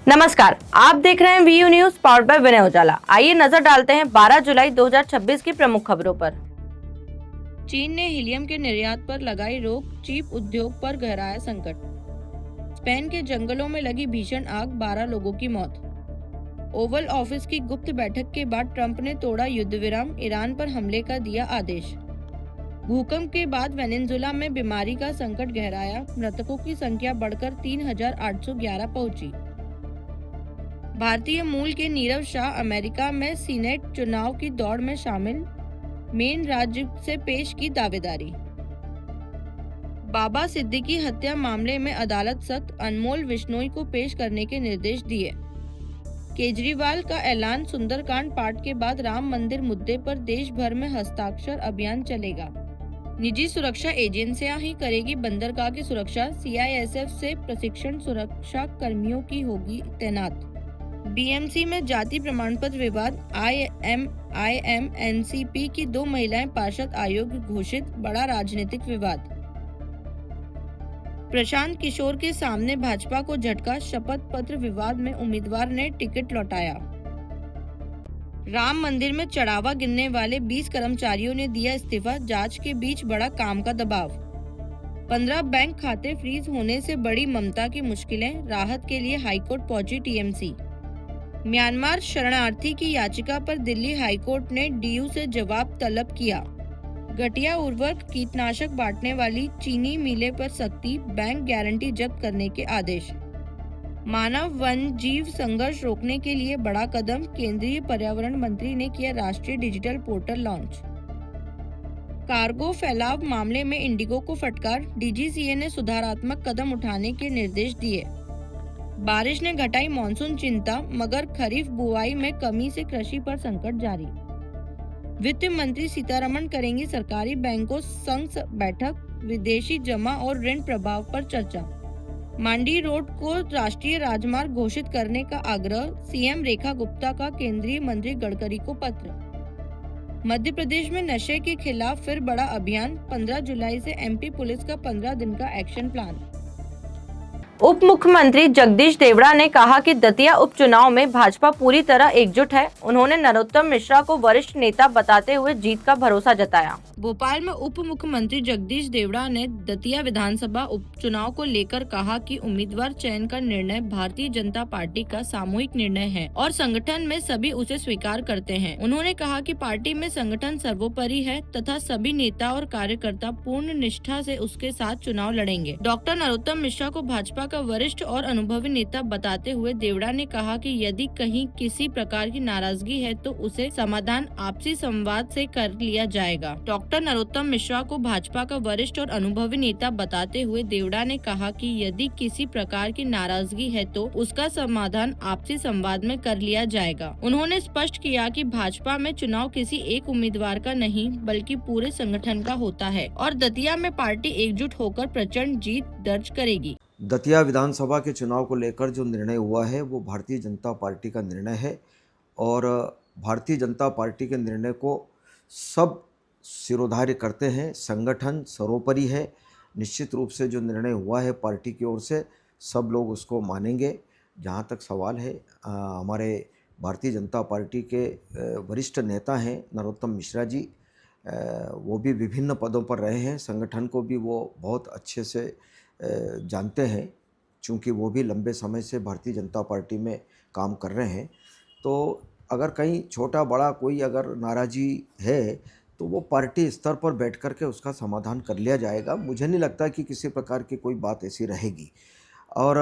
नमस्कार, आप देख रहे हैं वीयू न्यूज पावर्ड बाय विनय उजाला। आइए नजर डालते हैं 12 जुलाई 2026 की प्रमुख खबरों पर। चीन ने हीलियम के निर्यात पर लगाई रोक, चीप उद्योग पर गहराया संकट। स्पेन के जंगलों में लगी भीषण आग, 12 लोगों की मौत। ओवल ऑफिस की गुप्त बैठक के बाद ट्रंप ने तोड़ा युद्ध विराम, ईरान पर हमले का दिया आदेश। भूकंप के बाद वेनेजुएला में बीमारी का संकट गहराया, मृतकों की संख्या बढ़कर 3,811 पहुंची। भारतीय मूल के नीरव शाह अमेरिका में सीनेट चुनाव की दौड़ में शामिल, मेन राज्य से पेश की दावेदारी। बाबा सिद्दीकी हत्या मामले में अदालत सख्त, अनमोल विश्नोई को पेश करने के निर्देश दिए। केजरीवाल का ऐलान, सुंदरकांड पाठ के बाद राम मंदिर मुद्दे पर देश भर में हस्ताक्षर अभियान चलेगा। निजी सुरक्षा एजेंसियां ही करेगी बंदरगाह की सुरक्षा, CISF से प्रशिक्षण, सुरक्षा कर्मियों की होगी तैनात। BMC में जाति प्रमाण पत्र विवाद, IMIM-NCP की 2 महिलाएं पार्षद अयोग्य घोषित, बड़ा राजनीतिक विवाद। प्रशांत किशोर के सामने भाजपा को झटका, शपथ पत्र विवाद में उम्मीदवार ने टिकट लौटाया। राम मंदिर में चढ़ावा गिनने वाले 20 कर्मचारियों ने दिया इस्तीफा, जांच के बीच बड़ा काम का दबाव। 15 बैंक खाते फ्रीज होने से बड़ी ममता की मुश्किलें, राहत के लिए हाईकोर्ट पहुंची TMC। म्यांमार शरणार्थी की याचिका पर दिल्ली हाईकोर्ट ने DU से जवाब तलब किया। घटिया उर्वरक, कीटनाशक बांटने वाली चीनी मिलें पर सख्ती, बैंक गारंटी जब्त करने के आदेश। मानव वन्य जीव संघर्ष रोकने के लिए बड़ा कदम, केंद्रीय पर्यावरण मंत्री ने किया राष्ट्रीय डिजिटल पोर्टल लॉन्च। कार्गो फैलाव मामले में इंडिगो को फटकार, DGCA ने सुधारात्मक कदम उठाने के निर्देश दिए। बारिश ने घटाई मानसून चिंता, मगर खरीफ बुआई में कमी से कृषि पर संकट जारी। वित्त मंत्री सीतारमण करेंगी सरकारी बैंकों संग बैठक, विदेशी जमा और ऋण प्रभाव पर चर्चा। मांडी रोड को राष्ट्रीय राजमार्ग घोषित करने का आग्रह, CM रेखा गुप्ता का केंद्रीय मंत्री गडकरी को पत्र। मध्य प्रदेश में नशे के खिलाफ फिर बड़ा अभियान, 15 जुलाई से MP पुलिस का 15 दिन का एक्शन प्लान। उप मुख्यमंत्री जगदीश देवड़ा ने कहा कि दतिया उपचुनाव में भाजपा पूरी तरह एकजुट है। उन्होंने नरोत्तम मिश्रा को वरिष्ठ नेता बताते हुए जीत का भरोसा जताया। भोपाल में उप मुख्यमंत्री जगदीश देवड़ा ने दतिया विधानसभा उपचुनाव को लेकर कहा कि उम्मीदवार चयन का निर्णय भारतीय जनता पार्टी का सामूहिक निर्णय है और संगठन में सभी उसे स्वीकार करते हैं। उन्होंने कहा कि पार्टी में संगठन सर्वोपरि है तथा सभी नेता और कार्यकर्ता पूर्ण निष्ठा से उसके साथ चुनाव लड़ेंगे। डॉक्टर नरोत्तम मिश्रा को भाजपा का वरिष्ठ और अनुभवी नेता बताते हुए देवड़ा ने कहा कि यदि कहीं किसी प्रकार की नाराजगी है तो उसे समाधान आपसी संवाद से कर लिया जाएगा। डॉक्टर नरोत्तम मिश्रा को भाजपा का वरिष्ठ और अनुभवी नेता बताते हुए देवड़ा ने कहा कि यदि किसी प्रकार की नाराजगी है तो उसका समाधान आपसी संवाद में कर लिया जाएगा। उन्होंने स्पष्ट किया कि भाजपा में चुनाव किसी एक उम्मीदवार का नहीं बल्कि पूरे संगठन का होता है और दतिया में पार्टी एकजुट होकर प्रचंड जीत दर्ज करेगी। दतिया विधानसभा के चुनाव को लेकर जो निर्णय हुआ है वो भारतीय जनता पार्टी का निर्णय है और भारतीय जनता पार्टी के निर्णय को सब सिरोधार्य करते हैं। संगठन सर्वोपरि है। निश्चित रूप से जो निर्णय हुआ है पार्टी की ओर से सब लोग उसको मानेंगे। जहाँ तक सवाल है, हमारे भारतीय जनता पार्टी के वरिष्ठ नेता हैं नरोत्तम मिश्रा जी, वो भी विभिन्न पदों पर रहे हैं। संगठन को भी वो बहुत अच्छे से जानते हैं, चूँकि वो भी लंबे समय से भारतीय जनता पार्टी में काम कर रहे हैं। तो अगर कहीं छोटा बड़ा कोई अगर नाराज़गी है तो वो पार्टी स्तर पर बैठ कर के उसका समाधान कर लिया जाएगा। मुझे नहीं लगता कि किसी प्रकार की कोई बात ऐसी रहेगी। और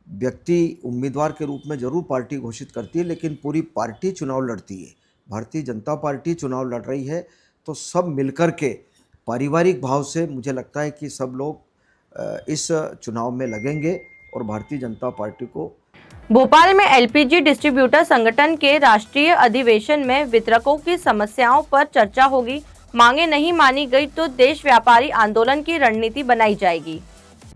व्यक्ति उम्मीदवार के रूप में ज़रूर पार्टी घोषित करती है, लेकिन पूरी पार्टी चुनाव लड़ती है। भारतीय जनता पार्टी चुनाव लड़ रही है तो सब मिलकर के पारिवारिक भाव से मुझे लगता है कि सब लोग इस चुनाव में लगेंगे और भारतीय जनता पार्टी को। भोपाल में LPG डिस्ट्रीब्यूटर संगठन के राष्ट्रीय अधिवेशन में वितरकों की समस्याओं पर चर्चा होगी। मांगे नहीं मानी गई तो देश व्यापारी आंदोलन की रणनीति बनाई जाएगी।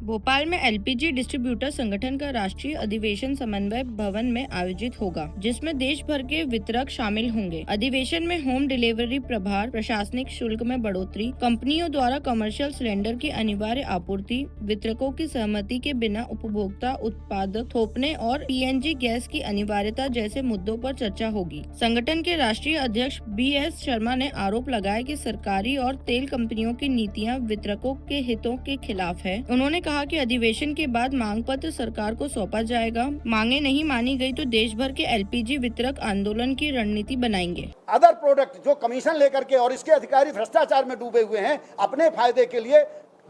भोपाल में एलपीजी डिस्ट्रीब्यूटर संगठन का राष्ट्रीय अधिवेशन समन्वय भवन में आयोजित होगा, जिसमें देश भर के वितरक शामिल होंगे। अधिवेशन में होम डिलीवरी प्रभार, प्रशासनिक शुल्क में बढ़ोतरी, कंपनियों द्वारा कमर्शियल सिलेंडर की अनिवार्य आपूर्ति, वितरकों की सहमति के बिना उपभोक्ता उत्पादक थोपने और पीएनजी गैस की अनिवार्यता जैसे मुद्दों पर चर्चा होगी। संगठन के राष्ट्रीय अध्यक्ष BS शर्मा ने आरोप लगाया कि सरकारी और तेल कंपनियों की नीतियां वितरकों के हितों के खिलाफ है। उन्होंने कहा कि अधिवेशन के बाद मांग पत्र सरकार को सौंपा जाएगा। मांगे नहीं मानी गई तो देश भर के एलपीजी वितरक आंदोलन की रणनीति बनाएंगे। अदर प्रोडक्ट जो कमीशन लेकर के और इसके अधिकारी भ्रष्टाचार में डूबे हुए हैं, अपने फायदे के लिए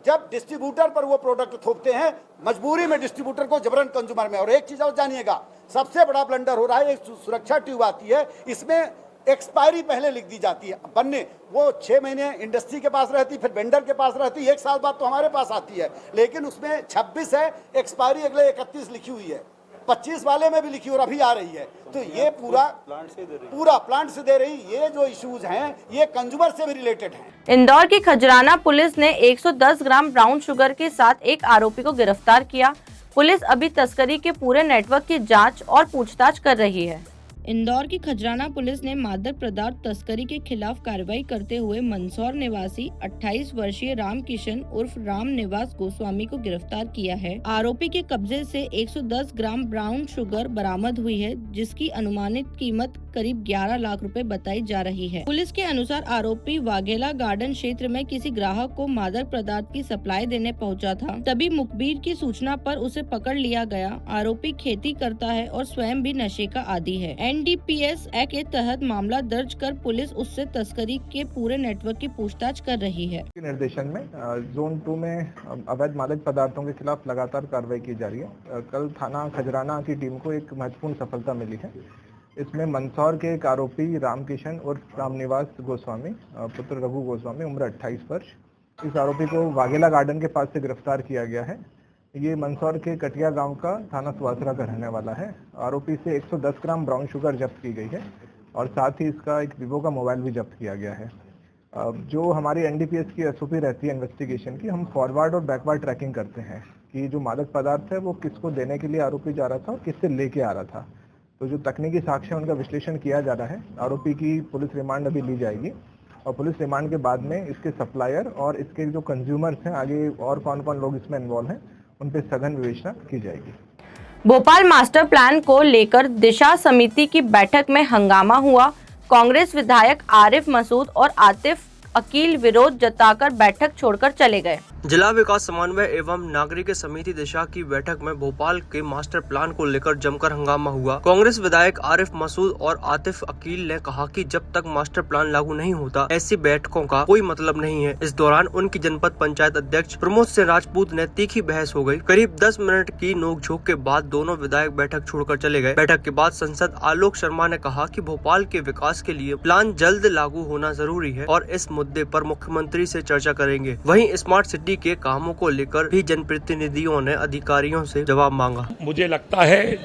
जब डिस्ट्रीब्यूटर पर वो प्रोडक्ट थोपते हैं, मजबूरी में डिस्ट्रीब्यूटर को जबरन कंज्यूमर में। और एक चीज और जानिएगा, सबसे बड़ा ब्लंडर हो रहा है, एक सुरक्षा ट्यूब आती है, इसमें एक्सपायरी पहले लिख दी जाती है। बनने वो 6 महीने इंडस्ट्री के पास रहती, फिर वेंडर के पास रहती, 1 साल बाद तो हमारे पास आती है, लेकिन उसमें 26 है, एक्सपायरी अगले 31 लिखी हुई है, 25 वाले में भी लिखी और अभी आ रही है। तो ये पूरा प्लांट से दे रही। ये जो इश्यूज हैं ये कंज्यूमर से भी रिलेटेड हैं। इंदौर की खजराना पुलिस ने 110 ग्राम ब्राउन शुगर के साथ एक आरोपी को गिरफ्तार किया। पुलिस अभी तस्करी के पूरे नेटवर्क की जांच और पूछताछ कर रही है। इंदौर की खजराना पुलिस ने मादक पदार्थ तस्करी के खिलाफ कार्रवाई करते हुए मंदसौर निवासी 28 वर्षीय राम किशन उर्फ राम निवास गोस्वामी को गिरफ्तार किया है। आरोपी के कब्जे से 110 ग्राम ब्राउन शुगर बरामद हुई है, जिसकी अनुमानित कीमत करीब 11 लाख रुपए बताई जा रही है। पुलिस के अनुसार आरोपी वाघेला गार्डन क्षेत्र में किसी ग्राहक को मादक पदार्थ की सप्लाई देने पहुंचा था, तभी मुखबिर की सूचना पर उसे पकड़ लिया गया। आरोपी खेती करता है और स्वयं भी नशे का आदी है। NDPS एक्ट के तहत मामला दर्ज कर पुलिस उससे तस्करी के पूरे नेटवर्क की पूछताछ कर रही है। निर्देशन में जोन 2 में अवैध मादक पदार्थों के खिलाफ लगातार कार्रवाई की जा रही है। कल थाना खजराना की टीम को एक महत्वपूर्ण सफलता मिली है। इसमें मंदसौर के एक आरोपी रामकिशन उर्फ रामनिवास गोस्वामी पुत्र रघु गोस्वामी उम्र 28 वर्ष, इस आरोपी को वाघेला गार्डन के पास से गिरफ्तार किया गया है। ये मंदसौर के कटिया गांव का थाना सुवासरा का रहने वाला है। आरोपी से 110 ग्राम ब्राउन शुगर जब्त की गई है और साथ ही इसका एक वीवो का मोबाइल भी जब्त किया गया है। जो हमारी NDPS की SOP रहती है इन्वेस्टिगेशन की, हम फॉरवर्ड और बैकवर्ड ट्रैकिंग करते हैं कि जो मादक पदार्थ है वो किसको देने के लिए आरोपी जा रहा था और किससे लेके आ रहा था। तो जो तकनीकी साक्ष्य है उनका विश्लेषण किया जा रहा है। आरोपी की पुलिस रिमांड अभी ली जाएगी और पुलिस रिमांड के बाद में इसके सप्लायर और इसके जो कंज्यूमर्स हैं, आगे और कौन कौन लोग इसमें इन्वॉल्व हैं, उन पर सघन विवेचना की जाएगी। भोपाल मास्टर प्लान को लेकर दिशा समिति की बैठक में हंगामा हुआ। कांग्रेस विधायक आरिफ मसूद और आतिफ अकील विरोध जताकर बैठक छोड़कर चले गए। जिला विकास समन्वय एवं नागरिक समिति दिशा की बैठक में भोपाल के मास्टर प्लान को लेकर जमकर हंगामा हुआ। कांग्रेस विधायक आरिफ मसूद और आतिफ अकील ने कहा कि जब तक मास्टर प्लान लागू नहीं होता ऐसी बैठकों का कोई मतलब नहीं है। इस दौरान उनकी जनपद पंचायत अध्यक्ष प्रमोद सिंह राजपूत ने तीखी बहस हो गई। करीब 10 मिनट की नोकझोंक के बाद दोनों विधायक बैठक छोड़कर चले गए। बैठक के बाद सांसद आलोक शर्मा ने कहा कि भोपाल के विकास के लिए प्लान जल्द लागू होना जरूरी है और इस मुद्दे पर मुख्यमंत्री से चर्चा करेंगे। वहीं स्मार्ट सिटी के कामों को लेकर भी जनप्रतिनिधियों ने अधिकारियों से जवाब मांगा। मुझे लगता है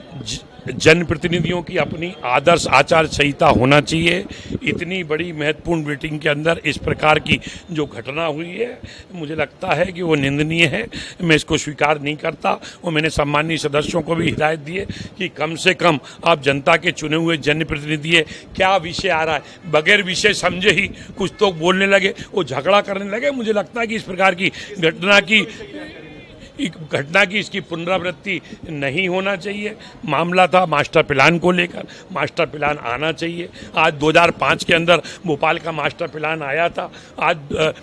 जनप्रतिनिधियों की अपनी आदर्श आचार संहिता होना चाहिए। इतनी बड़ी महत्वपूर्ण मीटिंग के अंदर इस प्रकार की जो घटना हुई है, मुझे लगता है कि वो निंदनीय है। मैं इसको स्वीकार नहीं करता और मैंने सम्मानीय सदस्यों को भी हिदायत दी है कि कम से कम आप जनता के चुने हुए जनप्रतिनिधि है, क्या विषय आ रहा है, बगैर विषय समझे ही कुछ तो बोलने लगे, वो झगड़ा करने लगे। मुझे लगता है कि इस प्रकार की घटना की इसकी पुनरावृत्ति नहीं होना चाहिए। मामला था मास्टर प्लान को लेकर, मास्टर प्लान आना चाहिए। आज 2005 के अंदर भोपाल का मास्टर प्लान आया था। आज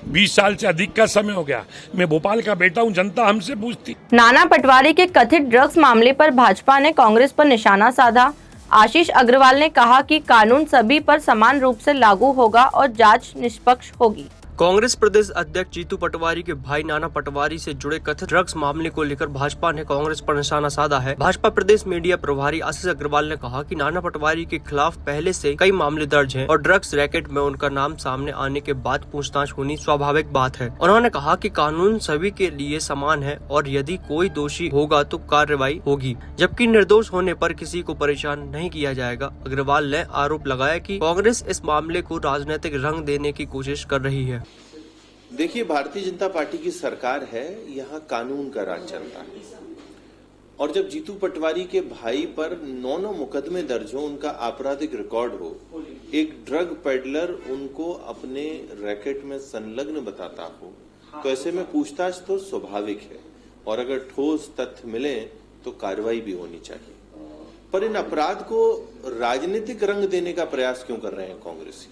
20 साल से अधिक का समय हो गया। मैं भोपाल का बेटा हूं, जनता हमसे पूछती। नाना पटवारी के कथित ड्रग्स मामले पर भाजपा ने कांग्रेस पर निशाना साधा। आशीष अग्रवाल ने कहा कि कानून सभी पर समान रूप से लागू होगा और जांच निष्पक्ष होगी। कांग्रेस प्रदेश अध्यक्ष जीतू पटवारी के भाई नाना पटवारी से जुड़े कथित ड्रग्स मामले को लेकर भाजपा ने कांग्रेस पर निशाना साधा है। भाजपा प्रदेश मीडिया प्रभारी आशीष अग्रवाल ने कहा कि नाना पटवारी के खिलाफ पहले से कई मामले दर्ज हैं और ड्रग्स रैकेट में उनका नाम सामने आने के बाद पूछताछ होनी स्वाभाविक बात है। उन्होंने कहा कि कानून सभी के लिए समान है और यदि कोई दोषी होगा तो कार्रवाई होगी, जबकि निर्दोष होने पर किसी को परेशान नहीं किया जाएगा। अग्रवाल ने आरोप लगाया कि कांग्रेस इस मामले को राजनीतिक रंग देने की कोशिश कर रही है। देखिए, भारतीय जनता पार्टी की सरकार है, यहाँ कानून का राज चलता है। और जब जीतू पटवारी के भाई पर 9 मुकदमे दर्ज हो, उनका आपराधिक रिकॉर्ड हो, एक ड्रग पेडलर उनको अपने रैकेट में संलग्न बताता हो, तो ऐसे में पूछताछ तो स्वाभाविक है और अगर ठोस तथ्य मिले तो कार्रवाई भी होनी चाहिए। पर इन अपराध को राजनीतिक रंग देने का प्रयास क्यों कर रहे हैं कांग्रेसी?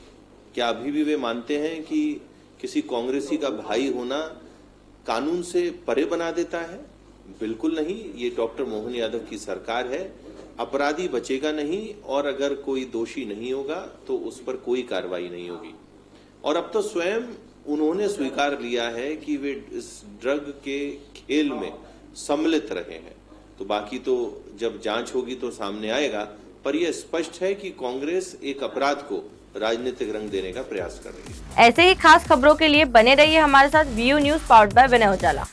क्या अभी भी वे मानते हैं कि किसी कांग्रेसी का भाई होना कानून से परे बना देता है? बिल्कुल नहीं। ये डॉक्टर मोहन यादव की सरकार है, अपराधी बचेगा नहीं और अगर कोई दोषी नहीं होगा तो उस पर कोई कार्रवाई नहीं होगी। और अब तो स्वयं उन्होंने स्वीकार लिया है कि वे इस ड्रग के खेल में सम्मिलित रहे हैं। तो बाकी तो जब जांच होगी तो सामने आएगा, पर यह स्पष्ट है कि कांग्रेस एक अपराध को राजनीतिक रंग देने का प्रयास कर रही है। ऐसे ही खास खबरों के लिए बने रहिए हमारे साथ। Vu news powered by Vinay Ujala.